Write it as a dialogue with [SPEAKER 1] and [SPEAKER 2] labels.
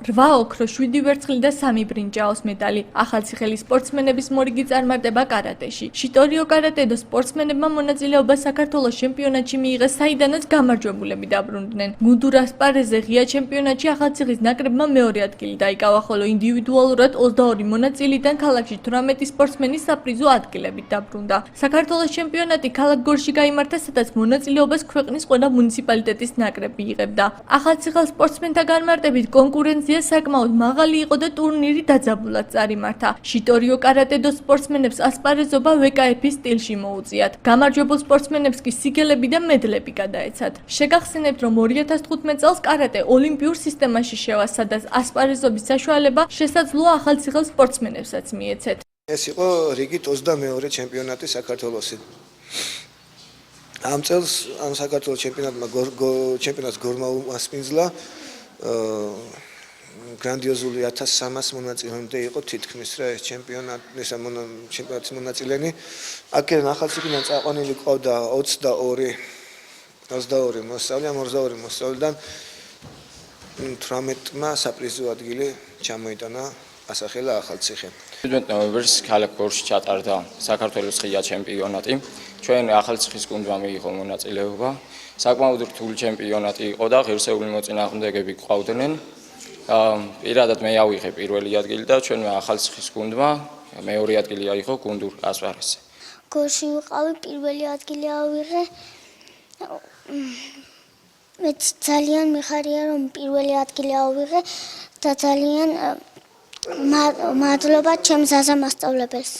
[SPEAKER 1] 8 ოქრო, 7 ვერცხლი და 3 ბრინჯაოს медали. ახალციხელის სპორტსმენების მორიგი წარმატება კარატეში. შიტორიო კარატედო სპორტსმენებმა მონაწილეობა საქართველოს ჩემპიონატში მიიღეს, საიდანაც გამარჯვებულები დაბრუნდნენ. გუნდურ ასპარეზზე ღია ჩემპიონატში ახალციხის ნაკრებმა მეორე ადგილი დაიკავა, ხოლო ინდივიდუალურად 22 მონაწილიდან ქალაქში 18 სპორტსმენი საპრიზო ადგილებით დაბრუნდა. საქართველოს ჩემპიონატი ქალაქ გორში გაიმართა, სადაც მონაწილეობას ქვეყნის ყველა მუნიციპალიტეტის ნაკრები იღებდა. ახალციხელ სპორტსმენთა განმარტებით კონკურენცია საკმაოდ მაღალი იყო და ტურნირი დაძაბულად წარიმართა. შიტორიო კარატედო სპორტსმენებს ასპარეზობა VKF-ის სტილში მოუწიათ. გამარჯვებულ სპორტსმენებს კი სიგელები და მედლები გადაეცათ. შეგახსენებთ, რომ 2015 წელს კარატე ოლიმპიურ სისტემაში შევა, სადაც ასპარეზობის საშუალება შესაძლოა ახალციხელ სპორტსმენებსაც მიეცეთ.
[SPEAKER 2] ეს იყო რიგით 22 ჩემპიონატი საქართველოსი. ამ წელს ამ საქართველოს ჩემპიონატს გორმა უმასპინძლა გრანდიოზული 1300 მონაწილემდე იყო თითქმის რა ეს ჩემპიონატის მონაწილენი. აქედან ახალციხიდან წაყვანილი ყავდა 22 მოსწავლე, ამ 22 მოსწავლედან 18-მა საპრიზო ადგილი ჩამოიტანა ასახელა ახალციხე.
[SPEAKER 3] 17 ნოემბერს ქალაქ გორში ჩატარდა საქართველოს ღია ჩემპიონატი. ჩვენ ახალციხის გუნდმა მიიღო მონაწილეობა. საკმაოდ რთული ჩემპიონატი იყო და ღირსეული მოწინააღმდეგეები ყავდნენ. პირადად მე ავიღე პირველი ადგილი და ჩვენ ახალციხის გუნდმა მეორე ადგილი აიღო გუნდურ ასპარეზზე.
[SPEAKER 4] გორში ვიყავი, პირველი ადგილი ავიღე. მე ძალიან მიხარია, რომ პირველი ადგილი ავიღე და ძალიან მადლობა ჩემს მასწავლებელს.